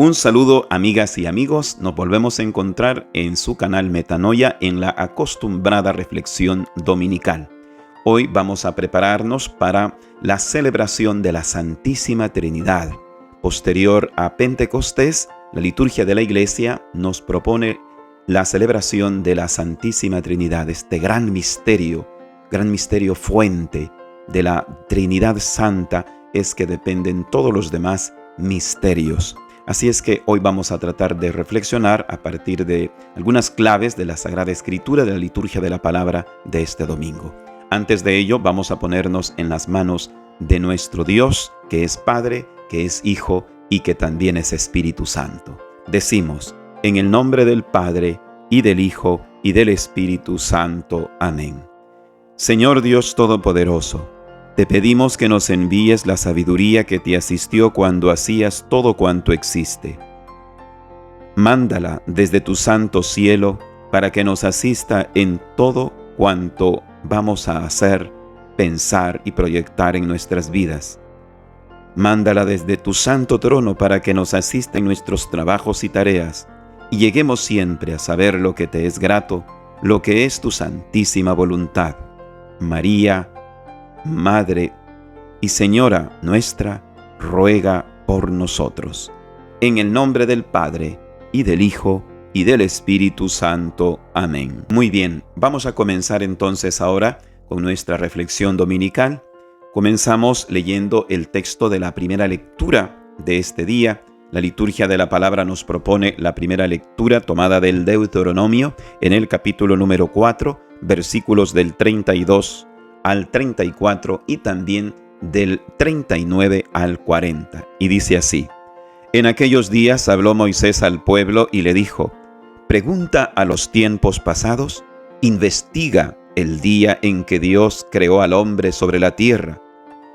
Un saludo, amigas y amigos, nos volvemos a encontrar en su canal Metanoia en la acostumbrada reflexión dominical. Hoy vamos a prepararnos para la celebración de la Santísima Trinidad. Posterior a Pentecostés, la liturgia de la Iglesia nos propone la celebración de la Santísima Trinidad, este gran misterio fuente de la Trinidad Santa, es que dependen todos los demás misterios. Así es que hoy vamos a tratar de reflexionar a partir de algunas claves de la Sagrada Escritura de la liturgia de la palabra de este domingo. Antes de ello, vamos a ponernos en las manos de nuestro Dios, que es Padre, que es Hijo y que también es Espíritu Santo. Decimos, en el nombre del Padre, y del Hijo, y del Espíritu Santo. Amén. Señor Dios Todopoderoso, te pedimos que nos envíes la sabiduría que te asistió cuando hacías todo cuanto existe. Mándala desde tu santo cielo para que nos asista en todo cuanto vamos a hacer, pensar y proyectar en nuestras vidas. Mándala desde tu santo trono para que nos asista en nuestros trabajos y tareas, y lleguemos siempre a saber lo que te es grato, lo que es tu santísima voluntad. María, Madre y Señora nuestra, ruega por nosotros. En el nombre del Padre, y del Hijo, y del Espíritu Santo. Amén. Muy bien, vamos a comenzar entonces ahora con nuestra reflexión dominical. Comenzamos leyendo el texto de la primera lectura de este día. La liturgia de la palabra nos propone la primera lectura tomada del Deuteronomio en el capítulo número 4, versículos del 32 al 34 y también del 39 al 40. Y dice así: En aquellos días habló Moisés al pueblo y le dijo: Pregunta a los tiempos pasados, investiga el día en que Dios creó al hombre sobre la tierra.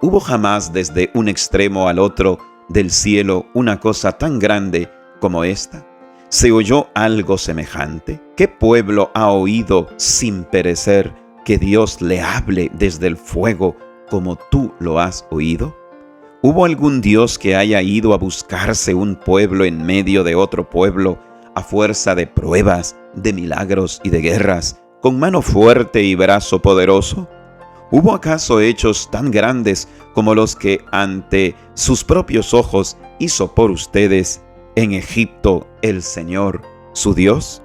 ¿Hubo jamás desde un extremo al otro del cielo una cosa tan grande como esta? ¿Se oyó algo semejante? ¿Qué pueblo ha oído sin perecer que Dios le hable desde el fuego como tú lo has oído? ¿Hubo algún Dios que haya ido a buscarse un pueblo en medio de otro pueblo a fuerza de pruebas, de milagros y de guerras, con mano fuerte y brazo poderoso? ¿Hubo acaso hechos tan grandes como los que ante sus propios ojos hizo por ustedes en Egipto el Señor, su Dios?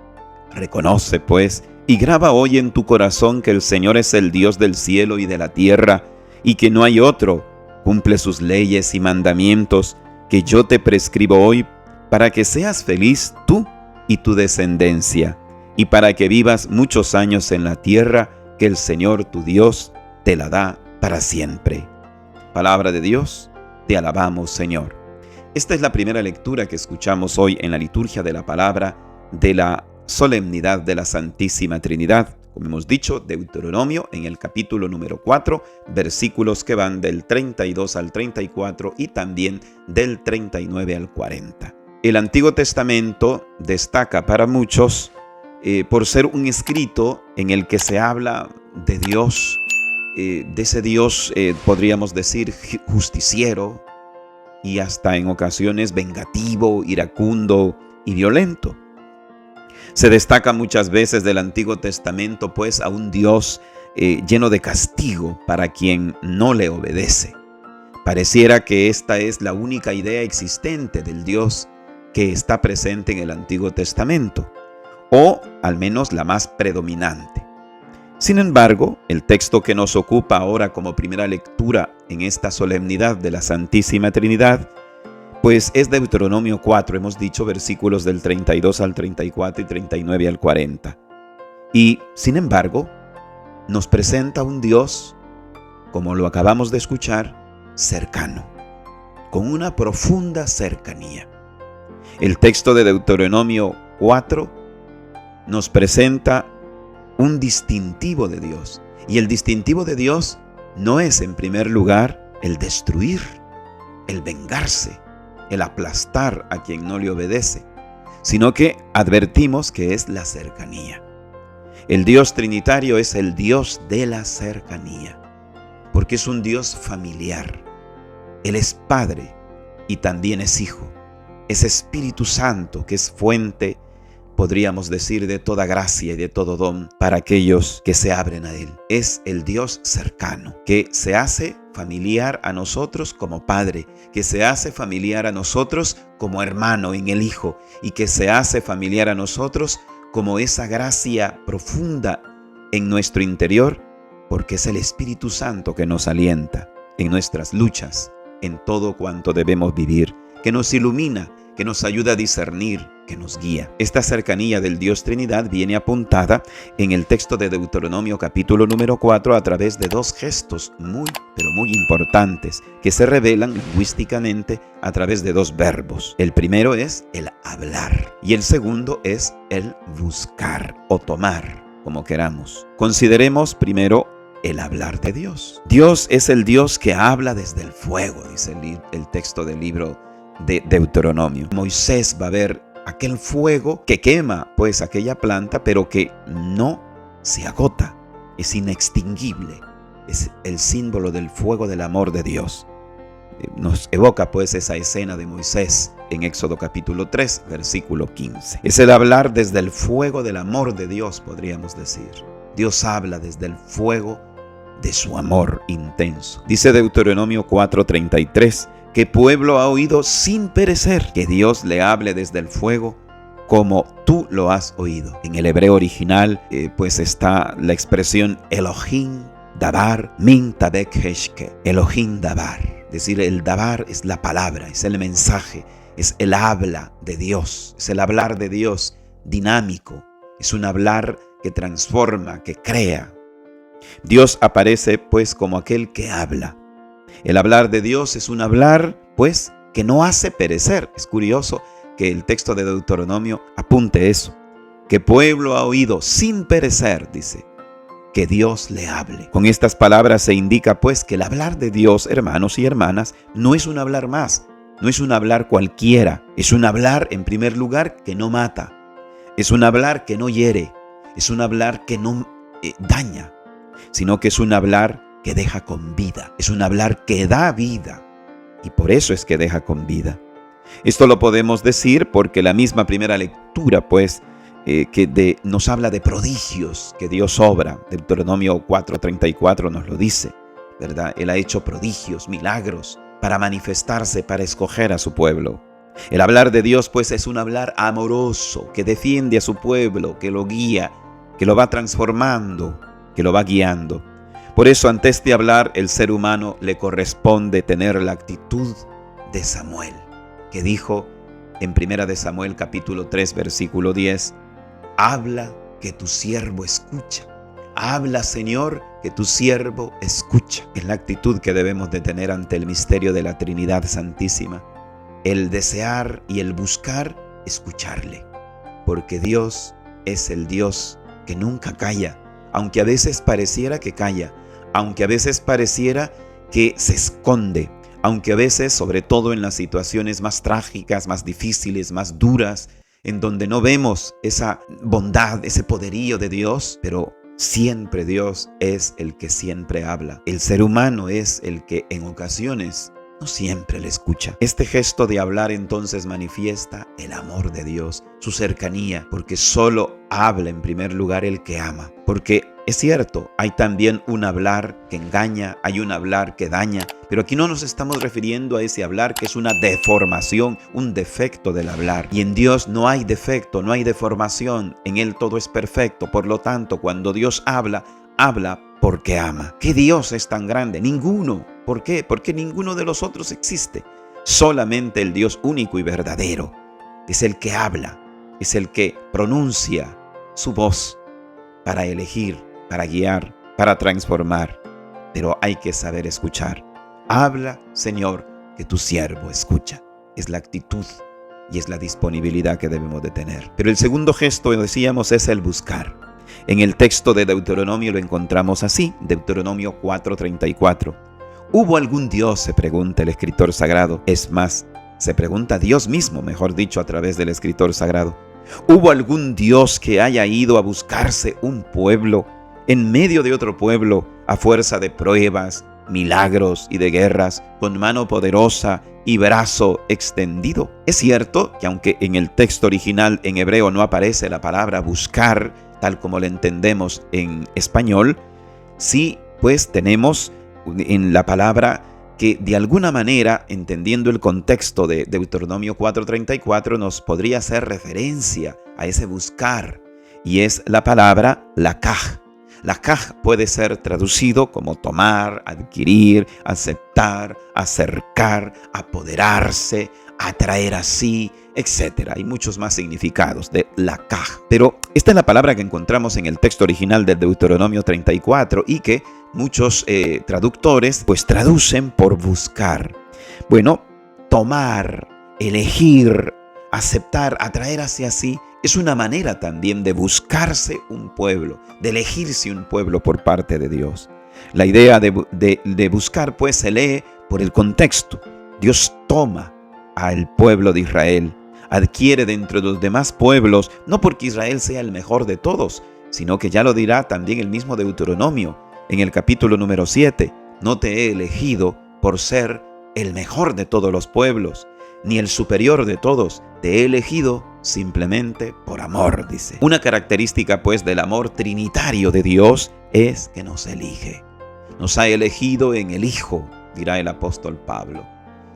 Reconoce, pues, y graba hoy en tu corazón que el Señor es el Dios del cielo y de la tierra, y que no hay otro. Cumple sus leyes y mandamientos que yo te prescribo hoy, para que seas feliz tú y tu descendencia, y para que vivas muchos años en la tierra que el Señor tu Dios te la da para siempre. Palabra de Dios, te alabamos, Señor. Esta es la primera lectura que escuchamos hoy en la liturgia de la palabra de la solemnidad de la Santísima Trinidad. Como hemos dicho, Deuteronomio en el capítulo número 4, versículos que van del 32 al 34 y también del 39 al 40. El Antiguo Testamento destaca para muchos por ser un escrito en el que se habla de Dios, de ese Dios, podríamos decir, justiciero y hasta en ocasiones vengativo, iracundo y violento. Se destaca muchas veces del Antiguo Testamento, pues, a un Dios lleno de castigo para quien no le obedece. Pareciera que esta es la única idea existente del Dios que está presente en el Antiguo Testamento, o al menos la más predominante. Sin embargo, el texto que nos ocupa ahora como primera lectura en esta solemnidad de la Santísima Trinidad, pues es Deuteronomio 4, hemos dicho, versículos del 32 al 34 y 39 al 40. Y, sin embargo, nos presenta un Dios, como lo acabamos de escuchar, cercano, con una profunda cercanía. El texto de Deuteronomio 4 nos presenta un distintivo de Dios. Y el distintivo de Dios no es, en primer lugar, el destruir, el vengarse, el aplastar a quien no le obedece, sino que advertimos que es la cercanía. El Dios trinitario es el Dios de la cercanía, porque es un Dios familiar. Él es Padre y también es Hijo. ese Espíritu Santo que es fuente, podríamos decir, de toda gracia y de todo don para aquellos que se abren a Él. Es el Dios cercano, que se hace familiar a nosotros como Padre, que se hace familiar a nosotros como hermano en el Hijo y que se hace familiar a nosotros como esa gracia profunda en nuestro interior, porque es el Espíritu Santo que nos alienta en nuestras luchas, en todo cuanto debemos vivir, que nos ilumina, que nos ayuda a discernir, que nos guía. Esta cercanía del Dios Trinidad viene apuntada en el texto de Deuteronomio capítulo número 4 a través de dos gestos muy, pero muy importantes que se revelan lingüísticamente a través de dos verbos. El primero es el hablar y el segundo es el buscar o tomar, como queramos. Consideremos primero el hablar de Dios. Dios es el Dios que habla desde el fuego, dice el texto del libro de Deuteronomio. Moisés va a ver aquel fuego que quema pues aquella planta, pero que no se agota, es inextinguible, es el símbolo del fuego del amor de Dios. Nos evoca pues esa escena de Moisés en Éxodo capítulo 3, versículo 15. Es el hablar desde el fuego del amor de Dios, podríamos decir. Dios habla desde el fuego de su amor intenso. Dice Deuteronomio 4:33, ¿qué pueblo ha oído sin perecer que Dios le hable desde el fuego como tú lo has oído? En el hebreo original pues está la expresión Elohim Dabar Min Tabek Heshke. Elohim Dabar. Es decir, el Dabar es la palabra, es el mensaje, es el habla de Dios, es el hablar de Dios dinámico, es un hablar que transforma, que crea. Dios aparece pues como aquel que habla. El hablar de Dios es un hablar pues que no hace perecer. Es curioso que el texto de Deuteronomio apunte eso. ¿Qué pueblo ha oído sin perecer? Dice, que Dios le hable. Con estas palabras se indica pues que el hablar de Dios, hermanos y hermanas, no es un hablar más, no es un hablar cualquiera. Es un hablar en primer lugar que no mata, es un hablar que no hiere, es un hablar que no daña, sino que es un hablar que deja con vida, es un hablar que da vida, y por eso es que deja con vida. Esto lo podemos decir porque la misma primera lectura pues nos habla de prodigios que Dios obra. Deuteronomio 4:34 nos lo dice, ¿verdad? Él ha hecho prodigios, milagros para manifestarse, para escoger a su pueblo. El hablar de Dios pues es un hablar amoroso que defiende a su pueblo, que lo guía, que lo va transformando, que lo va guiando. Por eso ante este hablar el ser humano le corresponde tener la actitud de Samuel, que dijo en 1 de Samuel capítulo 3 versículo 10, habla que tu siervo escucha. Habla, Señor, que tu siervo escucha. Es la actitud que debemos de tener ante el misterio de la Trinidad Santísima. El desear y el buscar escucharle, porque Dios es el Dios que nunca calla, aunque a veces pareciera que calla, aunque a veces pareciera que se esconde, aunque a veces, sobre todo en las situaciones más trágicas, más difíciles, más duras, en donde no vemos esa bondad, ese poderío de Dios, pero siempre Dios es el que siempre habla. El ser humano es el que en ocasiones no siempre le escucha. Este gesto de hablar entonces manifiesta el amor de Dios, su cercanía, porque solo habla en primer lugar el que ama. Porque es cierto, hay también un hablar que engaña, hay un hablar que daña, pero aquí no nos estamos refiriendo a ese hablar que es una deformación, un defecto del hablar. Y en Dios no hay defecto, no hay deformación, en Él todo es perfecto. Por lo tanto, cuando Dios habla, habla porque ama. ¿Qué Dios es tan grande? Ninguno. ¿Por qué? Porque ninguno de los otros existe. Solamente el Dios único y verdadero es el que habla, es el que pronuncia su voz para elegir, para guiar, para transformar. Pero hay que saber escuchar. Habla, Señor, que tu siervo escucha. Es la actitud y es la disponibilidad que debemos de tener. Pero el segundo gesto, decíamos, es el buscar. En el texto de Deuteronomio lo encontramos así, Deuteronomio 4:34. ¿Hubo algún Dios?, se pregunta el escritor sagrado. Es más, se pregunta Dios mismo, mejor dicho, a través del escritor sagrado. ¿Hubo algún Dios que haya ido a buscarse un pueblo en medio de otro pueblo a fuerza de pruebas, milagros y de guerras, con mano poderosa y brazo extendido. Es cierto que aunque en el texto original en hebreo no aparece la palabra buscar, tal como la entendemos en español, sí pues tenemos en la palabra que de alguna manera, entendiendo el contexto de Deuteronomio 4:34, nos podría hacer referencia a ese buscar, y es la palabra lakaj. Lakaj puede ser traducido como tomar, adquirir, aceptar, acercar, apoderarse, atraer a sí, etc. Hay muchos más significados de lakaj. Pero esta es la palabra que encontramos en el texto original de Deuteronomio 34 y que muchos traductores pues traducen por buscar. Bueno, tomar, elegir, aceptar, atraer hacia sí, es una manera también de buscarse un pueblo, de elegirse un pueblo por parte de Dios. La idea de buscar pues se lee por el contexto. Dios toma al pueblo de Israel, adquiere dentro de los demás pueblos, no porque Israel sea el mejor de todos, sino que ya lo dirá también el mismo Deuteronomio en el capítulo número 7. No te he elegido por ser el mejor de todos los pueblos, ni el superior de todos. Te he elegido simplemente por amor, dice. Una característica pues del amor trinitario de Dios es que nos elige. Nos ha elegido en el Hijo, dirá el apóstol Pablo.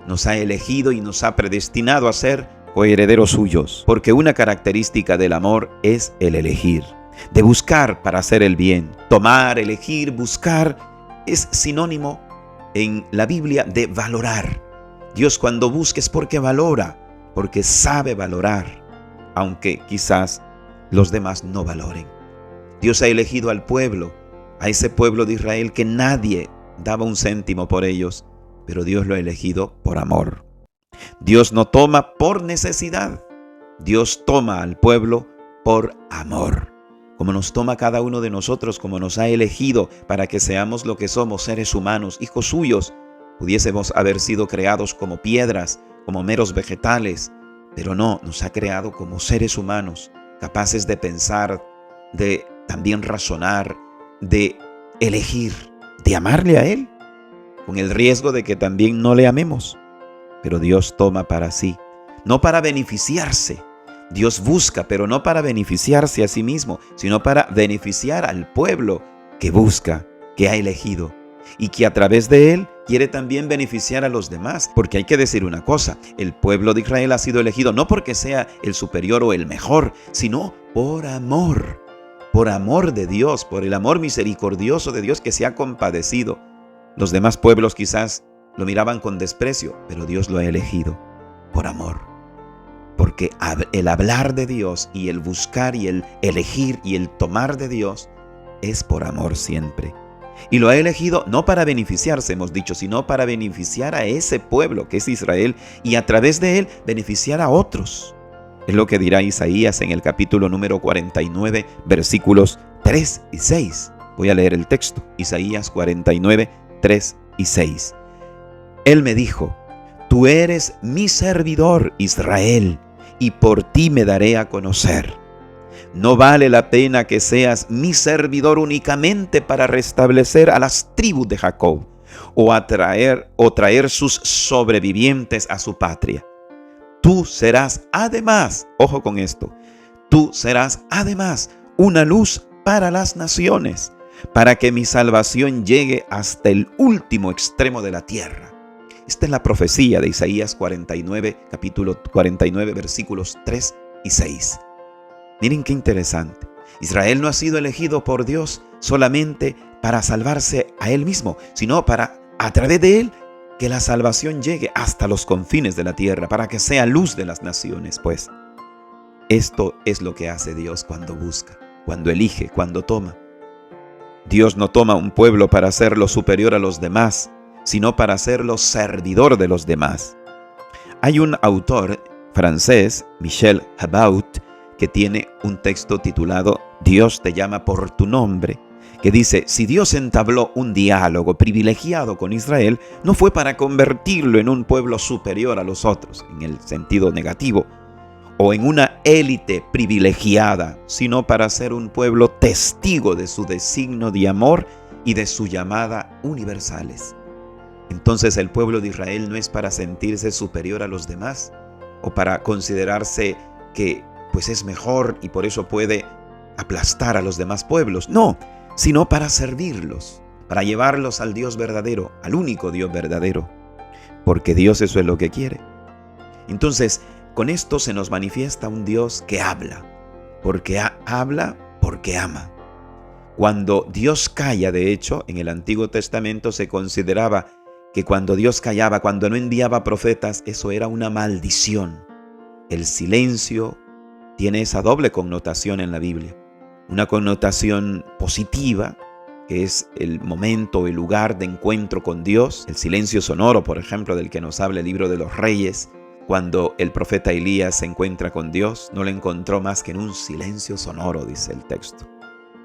Nos ha elegido y nos ha predestinado a ser coherederos suyos, porque una característica del amor es el elegir, de buscar para hacer el bien. Tomar, elegir, buscar es sinónimo en la Biblia de valorar. Dios cuando busca es porque valora, porque sabe valorar, aunque quizás los demás no valoren. Dios ha elegido al pueblo, a ese pueblo de Israel que nadie daba un céntimo por ellos, pero Dios lo ha elegido por amor. Dios no toma por necesidad, Dios toma al pueblo por amor. Como nos toma cada uno de nosotros, como nos ha elegido para que seamos lo que somos, seres humanos, hijos suyos. Pudiésemos haber sido creados como piedras, como meros vegetales, pero no, nos ha creado como seres humanos, capaces de pensar, de también razonar, de elegir, de amarle a Él, con el riesgo de que también no le amemos. Pero Dios toma para sí, no para beneficiarse. Dios busca, pero no para beneficiarse a sí mismo, sino para beneficiar al pueblo que busca, que ha elegido, y que a través de él quiere también beneficiar a los demás. Porque hay que decir una cosa, el pueblo de Israel ha sido elegido no porque sea el superior o el mejor, sino por amor de Dios, por el amor misericordioso de Dios que se ha compadecido. Los demás pueblos quizás lo miraban con desprecio, pero Dios lo ha elegido por amor. Porque el hablar de Dios y el buscar y el elegir y el tomar de Dios es por amor siempre. Y lo ha elegido no para beneficiarse, hemos dicho, sino para beneficiar a ese pueblo que es Israel y a través de él beneficiar a otros. Es lo que dirá Isaías en el capítulo número 49, versículos 3 y 6. Voy a leer el texto, Isaías 49, 3 y 6. Él me dijo: tú eres mi servidor, Israel, y por ti me daré a conocer. No vale la pena que seas mi servidor únicamente para restablecer a las tribus de Jacob o traer sus sobrevivientes a su patria. Tú serás además, ojo con esto, tú serás además una luz para las naciones, para que mi salvación llegue hasta el último extremo de la tierra. Esta es la profecía de Isaías 49, capítulo 49, versículos 3 y 6. Miren qué interesante. Israel no ha sido elegido por Dios solamente para salvarse a él mismo, sino para, a través de él, que la salvación llegue hasta los confines de la tierra, para que sea luz de las naciones, pues. Esto es lo que hace Dios cuando busca, cuando elige, cuando toma. Dios no toma un pueblo para hacerlo superior a los demás, sino para hacerlo servidor de los demás. Hay un autor francés, Michel Habaut, que tiene un texto titulado Dios te llama por tu nombre, que dice: si Dios entabló un diálogo privilegiado con Israel, no fue para convertirlo en un pueblo superior a los otros, en el sentido negativo, o en una élite privilegiada, sino para ser un pueblo testigo de su designio de amor y de su llamada universales. Entonces el pueblo de Israel no es para sentirse superior a los demás o para considerarse que pues es mejor y por eso puede aplastar a los demás pueblos. No, sino para servirlos, para llevarlos al Dios verdadero, al único Dios verdadero, porque Dios eso es lo que quiere. Entonces, con esto se nos manifiesta un Dios que habla, porque habla porque ama. Cuando Dios calla, de hecho, en el Antiguo Testamento se consideraba que cuando Dios callaba, cuando no enviaba profetas, eso era una maldición. El silencio tiene esa doble connotación en la Biblia. Una connotación positiva, que es el momento, el lugar de encuentro con Dios. El silencio sonoro, por ejemplo, del que nos habla el libro de los Reyes. Cuando el profeta Elías se encuentra con Dios, no lo encontró más que en un silencio sonoro, dice el texto.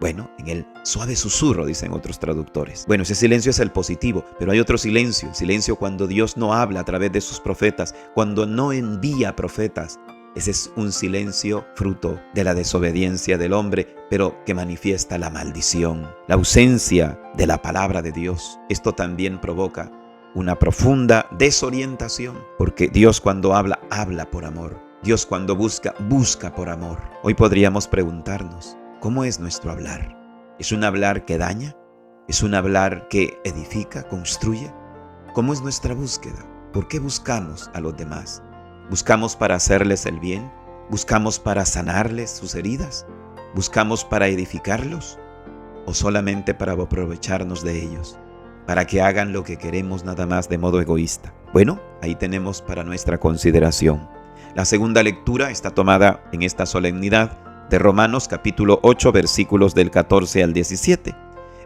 Bueno, en el suave susurro, dicen otros traductores. Bueno, ese silencio es el positivo, pero hay otro silencio. El silencio cuando Dios no habla a través de sus profetas, cuando no envía profetas. Ese es un silencio fruto de la desobediencia del hombre, pero que manifiesta la maldición, la ausencia de la palabra de Dios. Esto también provoca una profunda desorientación, porque Dios cuando habla, habla por amor. Dios cuando busca, busca por amor. Hoy podríamos preguntarnos, ¿cómo es nuestro hablar? ¿Es un hablar que daña? ¿Es un hablar que edifica, construye? ¿Cómo es nuestra búsqueda? ¿Por qué buscamos a los demás? ¿Buscamos para hacerles el bien? ¿Buscamos para sanarles sus heridas? ¿Buscamos para edificarlos? ¿O solamente para aprovecharnos de ellos? Para que hagan lo que queremos nada más de modo egoísta. Bueno, ahí tenemos para nuestra consideración. La segunda lectura está tomada en esta solemnidad de Romanos capítulo 8 versículos del 14 al 17.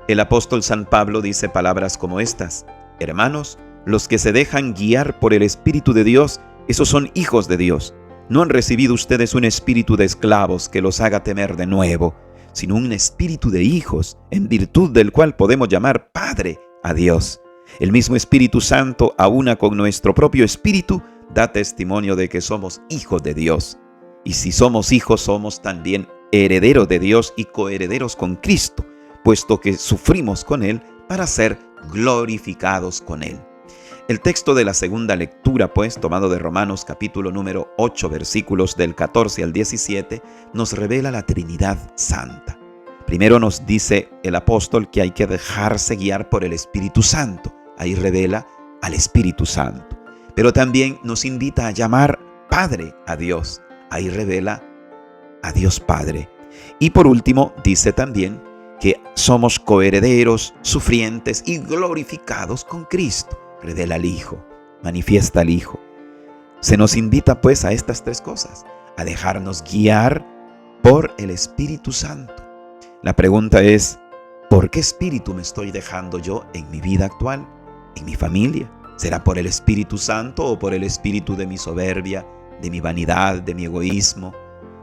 El apóstol San Pablo dice palabras como estas: Hermanos, los que se dejan guiar por el Espíritu de Dios, esos son hijos de Dios. No han recibido ustedes un espíritu de esclavos que los haga temer de nuevo, sino un espíritu de hijos, en virtud del cual podemos llamar Padre a Dios. El mismo Espíritu Santo, a una con nuestro propio espíritu, da testimonio de que somos hijos de Dios. Y si somos hijos, somos también herederos de Dios y coherederos con Cristo, puesto que sufrimos con Él para ser glorificados con Él. El texto de la segunda lectura, pues, tomado de Romanos capítulo número 8, versículos del 14 al 17, nos revela la Trinidad Santa. Primero nos dice el apóstol que hay que dejarse guiar por el Espíritu Santo. Ahí revela al Espíritu Santo. Pero también nos invita a llamar Padre a Dios. Ahí revela a Dios Padre. Y por último, dice también que somos coherederos, sufrientes y glorificados con Cristo. Revela al Hijo, manifiesta al Hijo. Se nos invita pues a estas tres cosas, a dejarnos guiar por el Espíritu Santo. La pregunta es, ¿por qué espíritu me estoy dejando yo en mi vida actual, en mi familia? ¿Será por el Espíritu Santo o por el espíritu de mi soberbia, de mi vanidad, de mi egoísmo,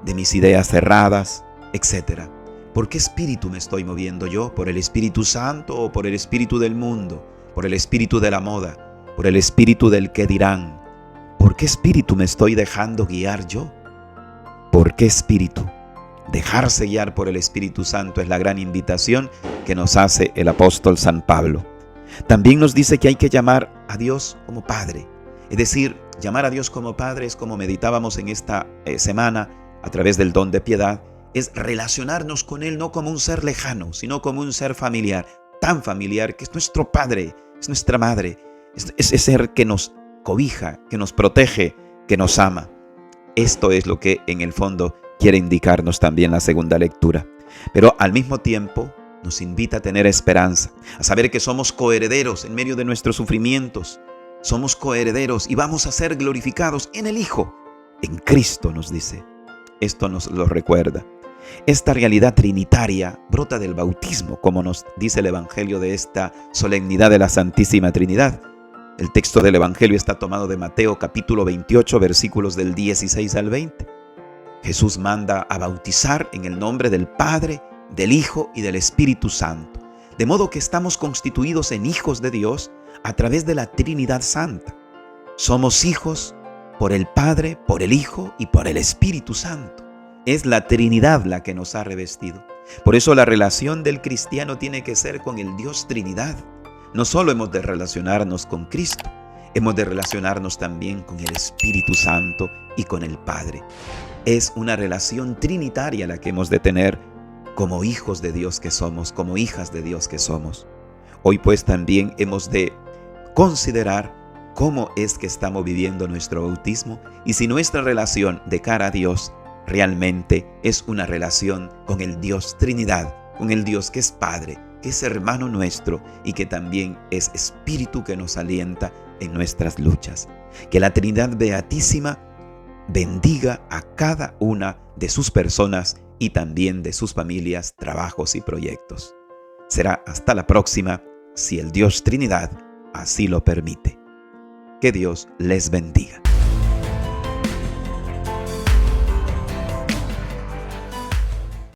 de mis ideas cerradas, etcétera? ¿Por qué espíritu me estoy moviendo yo? ¿Por el Espíritu Santo o por el espíritu del mundo? ¿Por el espíritu de la moda? ¿Por el espíritu del qué dirán? ¿Por qué espíritu me estoy dejando guiar yo? ¿Por qué espíritu? Dejarse guiar por el Espíritu Santo es la gran invitación que nos hace el apóstol San Pablo. También nos dice que hay que llamar a Dios como Padre. Es decir, llamar a Dios como Padre es como meditábamos en esta semana a través del don de piedad, es relacionarnos con Él no como un ser lejano, sino como un ser familiar, tan familiar que es nuestro Padre, es nuestra Madre, es ese ser que nos cobija, que nos protege, que nos ama. Esto es lo que en el fondo quiere indicarnos también la segunda lectura. Pero al mismo tiempo nos invita a tener esperanza, a saber que somos coherederos en medio de nuestros sufrimientos. Somos coherederos y vamos a ser glorificados en el Hijo, en Cristo, nos dice. Esto nos lo recuerda. Esta realidad trinitaria brota del bautismo, como nos dice el Evangelio de esta solemnidad de la Santísima Trinidad. El texto del Evangelio está tomado de Mateo capítulo 28, versículos del 16 al 20. Jesús manda a bautizar en el nombre del Padre, del Hijo y del Espíritu Santo, de modo que estamos constituidos en hijos de Dios a través de la Trinidad Santa. Somos hijos por el Padre, por el Hijo y por el Espíritu Santo. Es la Trinidad la que nos ha revestido. Por eso la relación del cristiano tiene que ser con el Dios Trinidad, No solo hemos de relacionarnos con Cristo, hemos de relacionarnos también con el Espíritu Santo y con el Padre. Es una relación trinitaria la que hemos de tener como hijos de Dios que somos, como hijas de Dios que somos. Hoy pues también hemos de considerar cómo es que estamos viviendo nuestro bautismo y si nuestra relación de cara a Dios realmente es una relación con el Dios Trinidad, con el Dios que es Padre, que es hermano nuestro y que también es Espíritu que nos alienta en nuestras luchas. Que la Trinidad Beatísima bendiga a cada una de sus personas y también de sus familias, trabajos y proyectos. Será hasta la próxima, si el Dios Trinidad así lo permite. Que Dios les bendiga.